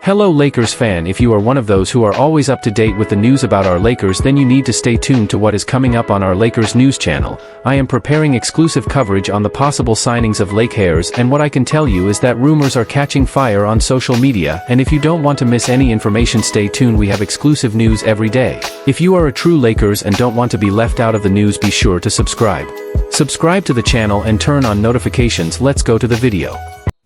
Hello Lakers fan, if you are one of those who are always up to date with the news about our Lakers, then you need to stay tuned to what is coming up on our Lakers news channel. I am preparing exclusive coverage on the possible signings of LAKERS, and what I can tell you is that rumors are catching fire on social media, and if you don't want to miss any information, stay tuned. We have exclusive news every day. If you are a true Lakers and don't want to be left out of the news, be sure to subscribe. Subscribe to the channel and turn on notifications. Let's go to the video.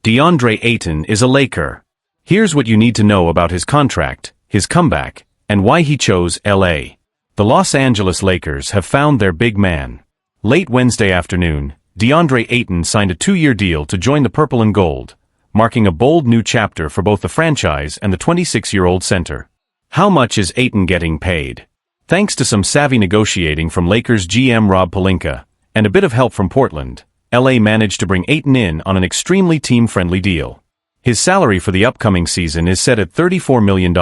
DeAndre Ayton is a Laker. Here's what you need to know about his contract, his comeback, and why he chose LA. The Los Angeles Lakers have found their big man. Late Wednesday afternoon, DeAndre Ayton signed a 2-year deal to join the Purple and Gold, marking a bold new chapter for both the franchise and the 26-year-old center. How much is Ayton getting paid? Thanks to some savvy negotiating from Lakers GM Rob Pelinka and a bit of help from Portland, LA managed to bring Ayton in on an extremely team-friendly deal. His salary for the upcoming season is set at $34 million,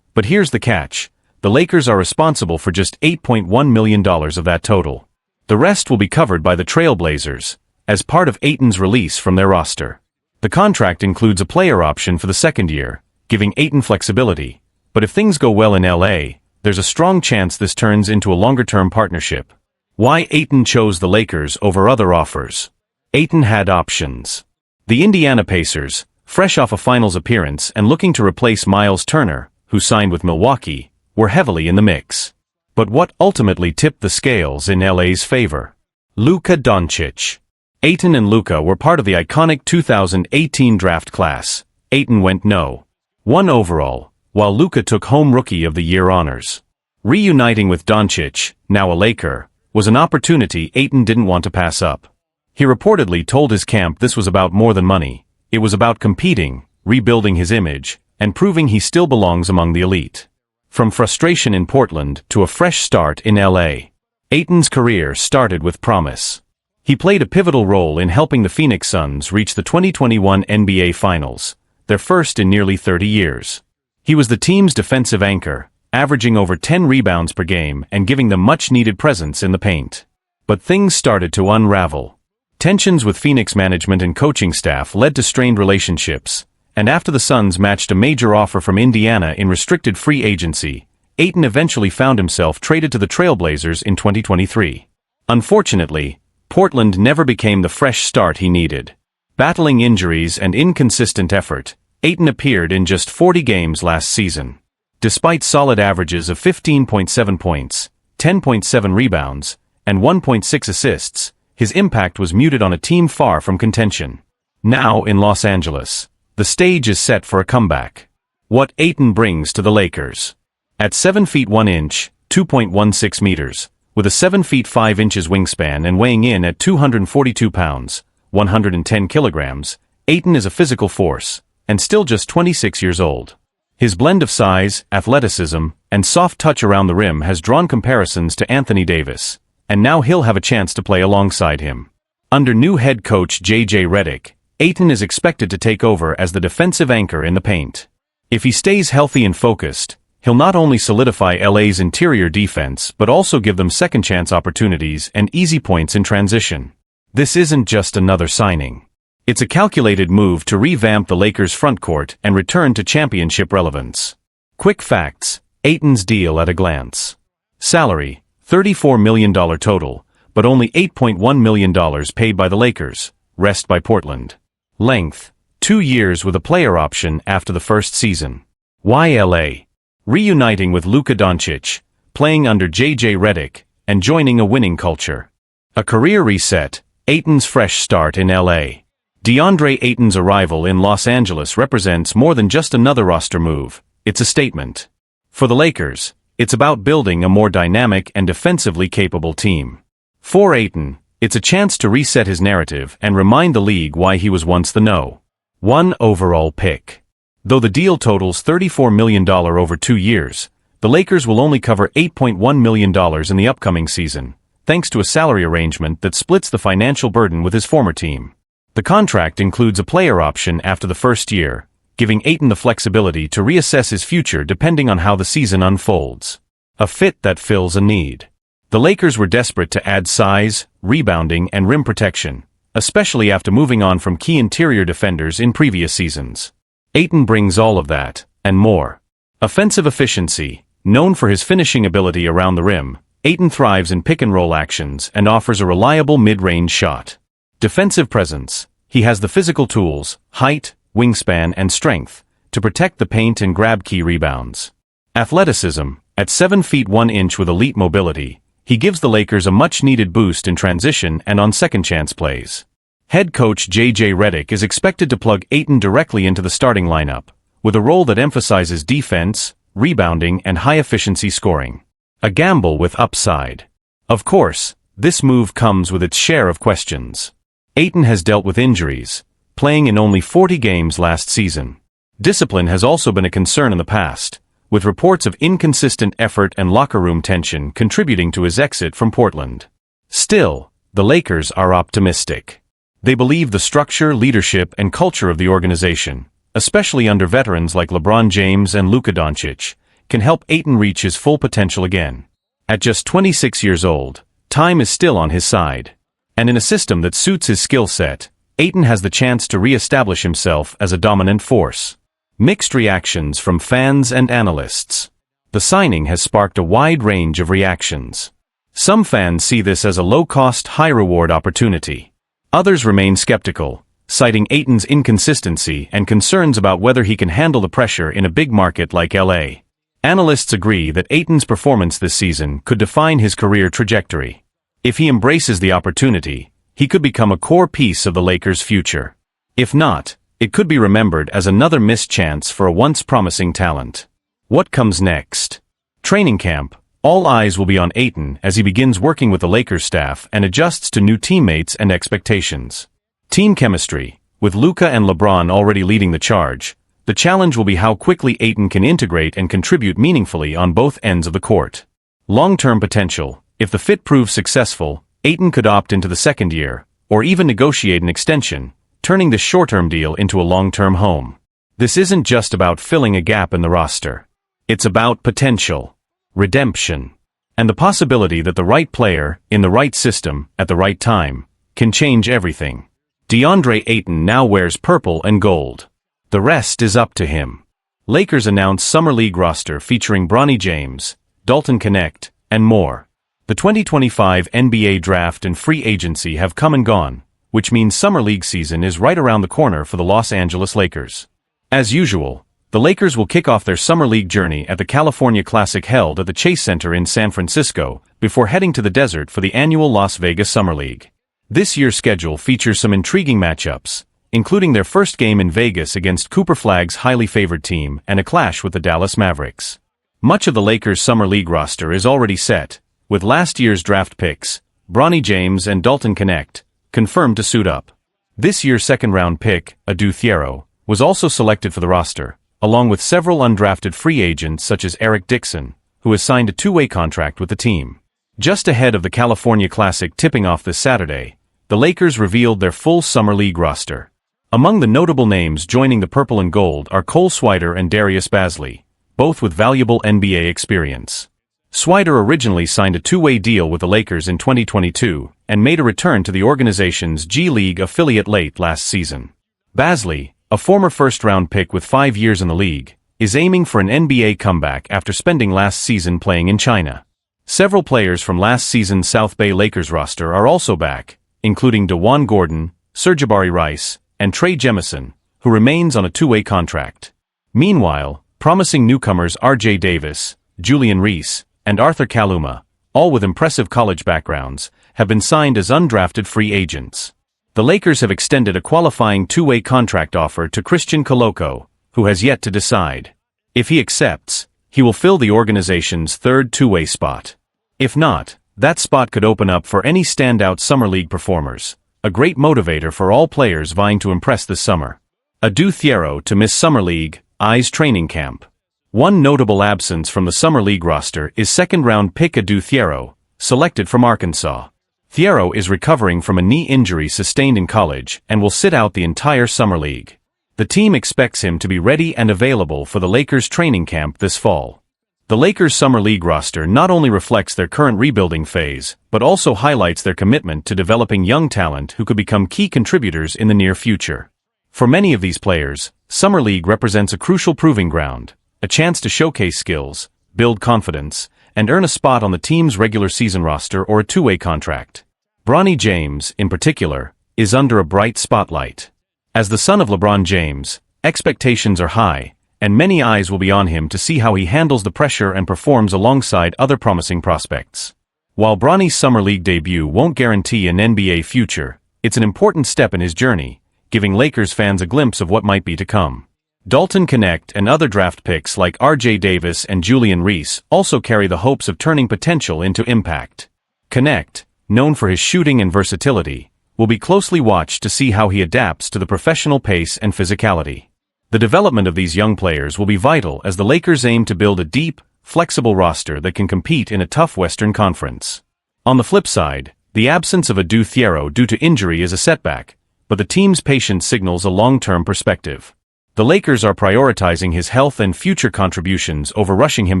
but here's the catch. The Lakers are responsible for just $8.1 million of that total. The rest will be covered by the Trailblazers, as part of Ayton's release from their roster. The contract includes a player option for the second year, giving Ayton flexibility, but if things go well in LA, there's a strong chance this turns into a longer-term partnership. Why Ayton chose the Lakers over other offers? Ayton had options. The Indiana Pacers, fresh off a finals appearance and looking to replace Miles Turner, who signed with Milwaukee, were heavily in the mix. But what ultimately tipped the scales in LA's favor? Luka Doncic. Ayton and Luka were part of the iconic 2018 draft class. Ayton went No. 1 overall, while Luka took home Rookie of the Year honors. Reuniting with Doncic, now a Laker, was an opportunity Ayton didn't want to pass up. He reportedly told his camp this was about more than money. It was about competing, rebuilding his image, and proving he still belongs among the elite. From frustration in Portland to a fresh start in LA, Ayton's career started with promise. He played a pivotal role in helping the Phoenix Suns reach the 2021 NBA Finals, their first in nearly 30 years. He was the team's defensive anchor, averaging over 10 rebounds per game and giving them much-needed presence in the paint. But things started to unravel. Tensions with Phoenix management and coaching staff led to strained relationships, and after the Suns matched a major offer from Indiana in restricted free agency, Ayton eventually found himself traded to the Trailblazers in 2023. Unfortunately, Portland never became the fresh start he needed. Battling injuries and inconsistent effort, Ayton appeared in just 40 games last season. Despite solid averages of 15.7 points, 10.7 rebounds, and 1.6 assists, his impact was muted on a team far from contention. Now in Los Angeles, the stage is set for a comeback. What Ayton brings to the Lakers. At 7 feet 1 inch, 2.16 meters, with a 7 feet 5 inches wingspan and weighing in at 242 pounds, 110 kilograms, Ayton is a physical force, and still just 26 years old. His blend of size, athleticism, and soft touch around the rim has drawn comparisons to Anthony Davis, and now he'll have a chance to play alongside him. Under new head coach J.J. Redick, Ayton is expected to take over as the defensive anchor in the paint. If he stays healthy and focused, he'll not only solidify LA's interior defense but also give them second-chance opportunities and easy points in transition. This isn't just another signing. It's a calculated move to revamp the Lakers' frontcourt and return to championship relevance. Quick facts: Ayton's deal at a glance. Salary: $34 million total, but only $8.1 million paid by the Lakers, rest by Portland. Length: 2 years with a player option after the first season. Why LA? Reuniting with Luka Doncic, playing under J.J. Redick, and joining a winning culture. A career reset, Ayton's fresh start in LA. DeAndre Ayton's arrival in Los Angeles represents more than just another roster move, it's a statement. For the Lakers, it's about building a more dynamic and defensively capable team. For Ayton, it's a chance to reset his narrative and remind the league why he was once the No. 1 overall pick. Though the deal totals $34 million over 2 years, the Lakers will only cover $8.1 million in the upcoming season, thanks to a salary arrangement that splits the financial burden with his former team. The contract includes a player option after the first year, giving Ayton the flexibility to reassess his future depending on how the season unfolds. A fit that fills a need. The Lakers were desperate to add size, rebounding, and rim protection, especially after moving on from key interior defenders in previous seasons. Ayton brings all of that, and more. Offensive efficiency. Known for his finishing ability around the rim, Ayton thrives in pick-and-roll actions and offers a reliable mid-range shot. Defensive presence. He has the physical tools, height, wingspan, and strength to protect the paint and grab key rebounds. Athleticism. At 7 feet 1 inch with elite mobility, he gives the Lakers a much-needed boost in transition and on second-chance plays. Head coach J.J. Redick is expected to plug Ayton directly into the starting lineup, with a role that emphasizes defense, rebounding, and high-efficiency scoring. A gamble with upside. Of course, this move comes with its share of questions. Ayton has dealt with injuries, playing in only 40 games last season. Discipline has also been a concern in the past, with reports of inconsistent effort and locker room tension contributing to his exit from Portland. Still, the Lakers are optimistic. They believe the structure, leadership, and culture of the organization, especially under veterans like LeBron James and Luka Doncic, can help Ayton reach his full potential again. At just 26 years old, time is still on his side. And in a system that suits his skill set, Ayton has the chance to re-establish himself as a dominant force. Mixed reactions from fans and analysts. The signing has sparked a wide range of reactions. Some fans see this as a low-cost, high-reward opportunity. Others remain skeptical, citing Ayton's inconsistency and concerns about whether he can handle the pressure in a big market like LA. Analysts agree that Ayton's performance this season could define his career trajectory. If he embraces the opportunity, he could become a core piece of the Lakers' future. If not, it could be remembered as another missed chance for a once promising talent. What comes next? Training camp. All eyes will be on Ayton as he begins working with the Lakers staff and adjusts to new teammates and expectations. Team chemistry. With Luka and LeBron already leading the charge, the challenge will be how quickly Ayton can integrate and contribute meaningfully on both ends of the court. Long-term potential. If the fit proves successful, Ayton could opt into the second year, or even negotiate an extension, turning this short-term deal into a long-term home. This isn't just about filling a gap in the roster. It's about potential, redemption, and the possibility that the right player, in the right system, at the right time, can change everything. DeAndre Ayton now wears purple and gold. The rest is up to him. Lakers announced Summer League roster featuring Bronny James, Dalton Knecht, and more. The 2025 NBA Draft and free agency have come and gone, which means Summer League season is right around the corner for the Los Angeles Lakers. As usual, the Lakers will kick off their Summer League journey at the California Classic held at the Chase Center in San Francisco, before heading to the desert for the annual Las Vegas Summer League. This year's schedule features some intriguing matchups, including their first game in Vegas against Cooper Flagg's highly favored team and a clash with the Dallas Mavericks. Much of the Lakers' Summer League roster is already set, with last year's draft picks, Bronny James and Dalton Knecht, confirmed to suit up. This year's second-round pick, Abdul-Jabbar, was also selected for the roster, along with several undrafted free agents such as Eric Dixon, who has signed a two-way contract with the team. Just ahead of the California Classic tipping off this Saturday, the Lakers revealed their full Summer League roster. Among the notable names joining the purple and gold are Cole Swider and Darius Bazley, both with valuable NBA experience. Swider originally signed a two-way deal with the Lakers in 2022 and made a return to the organization's G League affiliate late last season. Bazley, a former first-round pick with 5 years in the league, is aiming for an NBA comeback after spending last season playing in China. Several players from last season's South Bay Lakers roster are also back, including DeJuan Gordon, Abdul-Jabbar Rice, and Trey Jemison, who remains on a two-way contract. Meanwhile, promising newcomers R.J. Davis, Julian Reese, and Arthur Kaluma, all with impressive college backgrounds, have been signed as undrafted free agents. The Lakers have extended a qualifying two-way contract offer to Christian Koloko, who has yet to decide. If he accepts, he will fill the organization's third two-way spot. If not, that spot could open up for any standout Summer League performers, a great motivator for all players vying to impress this summer. Abdul-Jabbar to miss Summer League, eyes training camp. One notable absence from the Summer League roster is second-round pick Abdul-Jabbar, selected from Arkansas. Jabbar is recovering from a knee injury sustained in college and will sit out the entire Summer League. The team expects him to be ready and available for the Lakers training camp this fall. The Lakers Summer League roster not only reflects their current rebuilding phase, but also highlights their commitment to developing young talent who could become key contributors in the near future. For many of these players, Summer League represents a crucial proving ground, a chance to showcase skills, build confidence, and earn a spot on the team's regular season roster or a two-way contract. Bronny James, in particular, is under a bright spotlight. As the son of LeBron James, expectations are high, and many eyes will be on him to see how he handles the pressure and performs alongside other promising prospects. While Bronny's Summer League debut won't guarantee an NBA future, it's an important step in his journey, giving Lakers fans a glimpse of what might be to come. Dalton Knecht and other draft picks like R.J. Davis and Julian Reese also carry the hopes of turning potential into impact. Knecht, known for his shooting and versatility, will be closely watched to see how he adapts to the professional pace and physicality. The development of these young players will be vital as the Lakers aim to build a deep, flexible roster that can compete in a tough Western Conference. On the flip side, the absence of Adu Thiero due to injury is a setback, but the team's patience signals a long-term perspective. The Lakers are prioritizing his health and future contributions over rushing him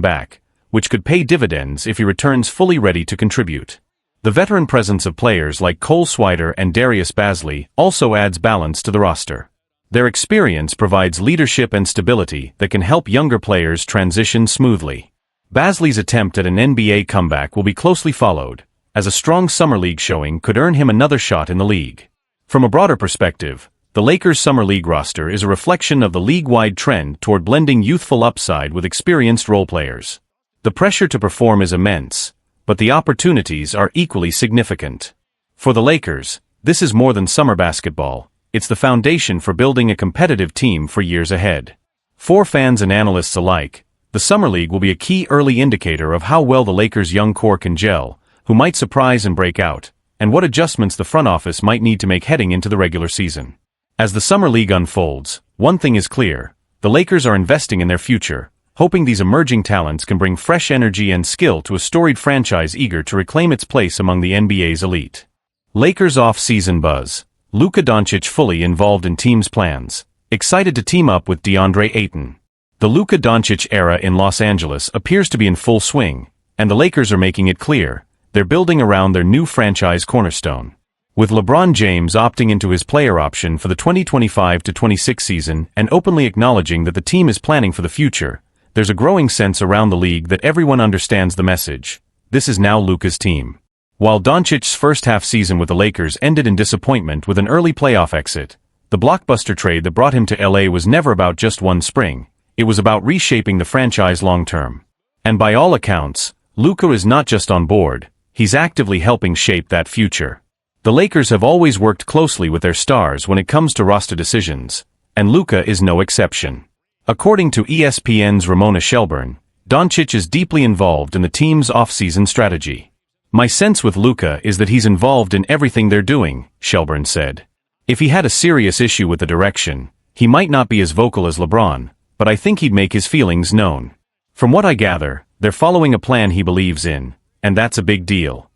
back, which could pay dividends if he returns fully ready to contribute. The veteran presence of players like Cole Swider and Darius Bazley also adds balance to the roster. Their experience provides leadership and stability that can help younger players transition smoothly. Bazley's attempt at an NBA comeback will be closely followed, as a strong Summer League showing could earn him another shot in the league. From a broader perspective, the Lakers' Summer League roster is a reflection of the league-wide trend toward blending youthful upside with experienced role players. The pressure to perform is immense, but the opportunities are equally significant. For the Lakers, this is more than summer basketball. It's the foundation for building a competitive team for years ahead. For fans and analysts alike, the Summer League will be a key early indicator of how well the Lakers' young core can gel, who might surprise and break out, and what adjustments the front office might need to make heading into the regular season. As the Summer League unfolds, one thing is clear: the Lakers are investing in their future, hoping these emerging talents can bring fresh energy and skill to a storied franchise eager to reclaim its place among the NBA's elite. Lakers off-season buzz. Luka Doncic fully involved in team's plans, excited to team up with DeAndre Ayton. The Luka Doncic era in Los Angeles appears to be in full swing, and the Lakers are making it clear they're building around their new franchise cornerstone. With LeBron James opting into his player option for the 2025-26 season and openly acknowledging that the team is planning for the future, there's a growing sense around the league that everyone understands the message. This is now Luka's team. While Doncic's first-half season with the Lakers ended in disappointment with an early playoff exit, the blockbuster trade that brought him to LA was never about just one spring. It was about reshaping the franchise long-term. And by all accounts, Luka is not just on board, he's actively helping shape that future. The Lakers have always worked closely with their stars when it comes to roster decisions, and Luka is no exception. According to ESPN's Ramona Shelburne, Doncic is deeply involved in the team's off-season strategy. "My sense with Luka is that he's involved in everything they're doing," Shelburne said. "If he had a serious issue with the direction, he might not be as vocal as LeBron, but I think he'd make his feelings known. From what I gather, they're following a plan he believes in, and that's a big deal."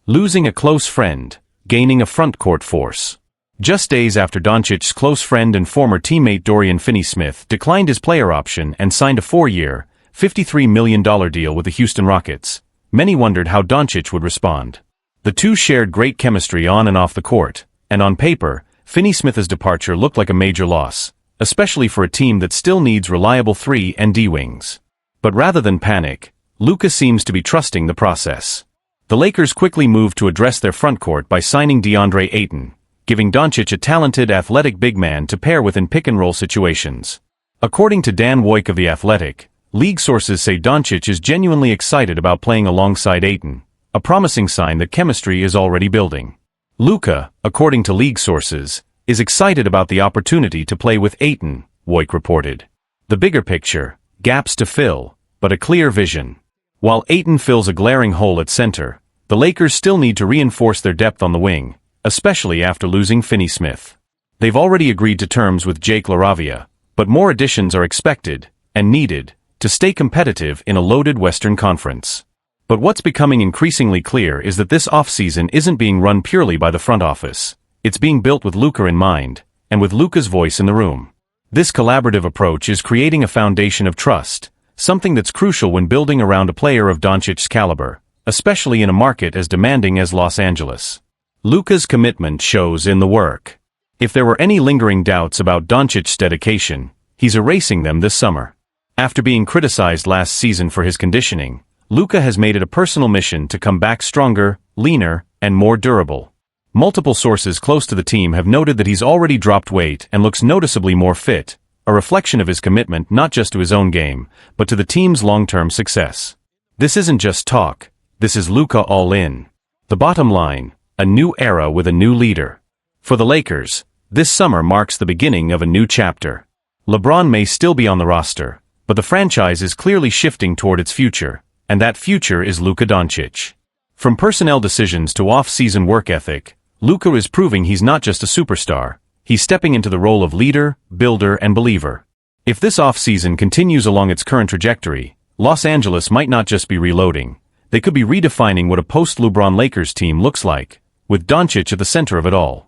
Losing a close friend, gaining a front-court force. Just days after Doncic's close friend and former teammate Dorian Finney-Smith declined his player option and signed a 4-year, $53 million deal with the Houston Rockets, many wondered how Doncic would respond. The two shared great chemistry on and off the court, and on paper, Finney-Smith's departure looked like a major loss, especially for a team that still needs reliable 3 and D wings. But rather than panic, Luka seems to be trusting the process. The Lakers quickly moved to address their frontcourt by signing DeAndre Ayton, giving Doncic a talented athletic big man to pair with in pick-and-roll situations. According to Dan Woik of The Athletic, league sources say Doncic is genuinely excited about playing alongside Ayton, a promising sign that chemistry is already building. Luka, according to league sources, is excited about the opportunity to play with Ayton, Woik reported. The bigger picture, gaps to fill, but a clear vision. While Ayton fills a glaring hole at center, the Lakers still need to reinforce their depth on the wing, especially after losing Finney-Smith. They've already agreed to terms with Jake LaRavia, but more additions are expected, and needed, to stay competitive in a loaded Western Conference. But what's becoming increasingly clear is that this offseason isn't being run purely by the front office. It's being built with Luka in mind, and with Luka's voice in the room. This collaborative approach is creating a foundation of trust, something that's crucial when building around a player of Doncic's caliber, especially in a market as demanding as Los Angeles. Luka's commitment shows in the work. If there were any lingering doubts about Doncic's dedication, he's erasing them this summer. After being criticized last season for his conditioning, Luka has made it a personal mission to come back stronger, leaner, and more durable. Multiple sources close to the team have noted that he's already dropped weight and looks noticeably more fit, a reflection of his commitment not just to his own game, but to the team's long-term success. This isn't just talk, this is Luka all in. The bottom line, a new era with a new leader. For the Lakers, this summer marks the beginning of a new chapter. LeBron may still be on the roster, but the franchise is clearly shifting toward its future, and that future is Luka Doncic. From personnel decisions to off-season work ethic, Luka is proving he's not just a superstar, he's stepping into the role of leader, builder, and believer. If this off-season continues along its current trajectory, Los Angeles might not just be reloading, they could be redefining what a post-LeBron Lakers team looks like, with Doncic at the center of it all.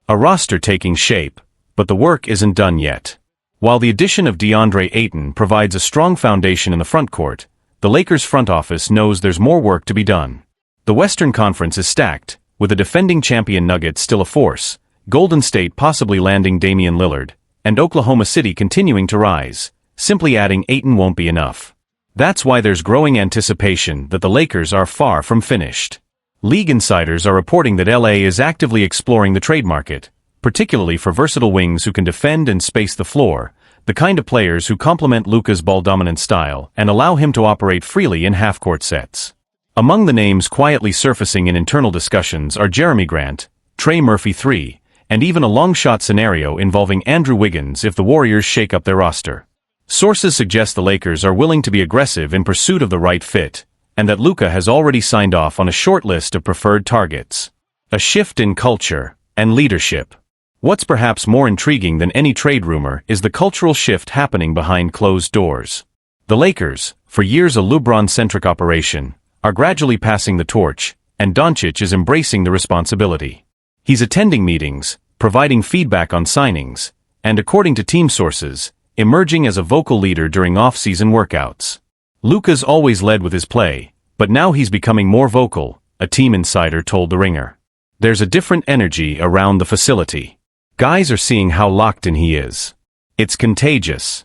A roster taking shape, but the work isn't done yet. While the addition of DeAndre Ayton provides a strong foundation in the front court, the Lakers front office knows there's more work to be done. The Western Conference is stacked, with the defending champion Nuggets still a force, Golden State possibly landing Damian Lillard, and Oklahoma City continuing to rise. Simply adding Ayton won't be enough. That's why there's growing anticipation that the Lakers are far from finished. League insiders are reporting that LA is actively exploring the trade market, particularly for versatile wings who can defend and space the floor, the kind of players who complement Luka's ball-dominant style and allow him to operate freely in half-court sets. Among the names quietly surfacing in internal discussions are Jeremy Grant, Trey Murphy III, and even a long-shot scenario involving Andrew Wiggins if the Warriors shake up their roster. Sources suggest the Lakers are willing to be aggressive in pursuit of the right fit, and that Luka has already signed off on a short list of preferred targets. A shift in culture and leadership. What's perhaps more intriguing than any trade rumor is the cultural shift happening behind closed doors. The Lakers, for years a LeBron-centric operation, are gradually passing the torch, and Doncic is embracing the responsibility. He's attending meetings, providing feedback on signings, and according to team sources, emerging as a vocal leader during off-season workouts. Luka's always led with his play, but now he's becoming more vocal, a team insider told The Ringer. There's a different energy around the facility. Guys are seeing how locked in he is. It's contagious.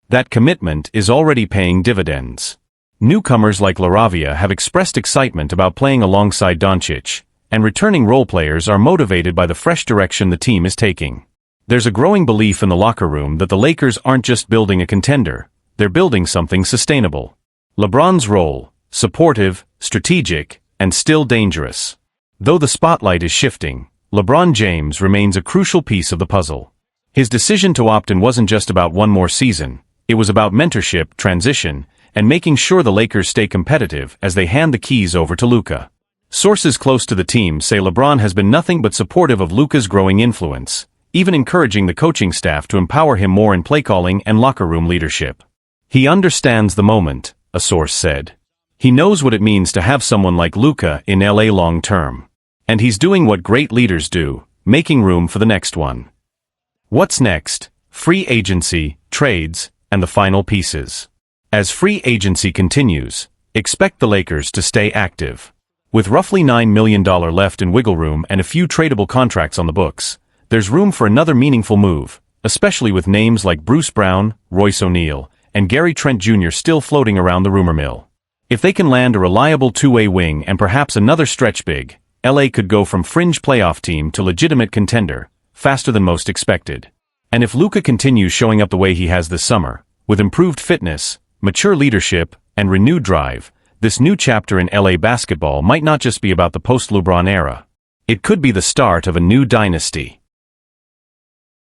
That commitment is already paying dividends. Newcomers like LaRavia have expressed excitement about playing alongside Doncic, and returning role players are motivated by the fresh direction the team is taking. There's a growing belief in the locker room that the Lakers aren't just building a contender, they're building something sustainable. LeBron's role, supportive, strategic, and still dangerous. Though the spotlight is shifting, LeBron James remains a crucial piece of the puzzle. His decision to opt in wasn't just about one more season, it was about mentorship, transition, and making sure the Lakers stay competitive as they hand the keys over to Luka. Sources close to the team say LeBron has been nothing but supportive of Luka's growing influence, even encouraging the coaching staff to empower him more in play calling and locker room leadership. He understands the moment, a source said. He knows what it means to have someone like Luka in LA long term. And he's doing what great leaders do, making room for the next one. What's next? Free agency, trades, and the final pieces. As free agency continues, expect the Lakers to stay active. With roughly $9 million left in wiggle room and a few tradable contracts on the books, there's room for another meaningful move, especially with names like Bruce Brown, Royce O'Neal, and Gary Trent Jr. still floating around the rumor mill. If they can land a reliable two-way wing and perhaps another stretch big, LA could go from fringe playoff team to legitimate contender, faster than most expected. And if Luka continues showing up the way he has this summer, with improved fitness, mature leadership, and renewed drive, this new chapter in LA basketball might not just be about the post-LeBron era. It could be the start of a new dynasty.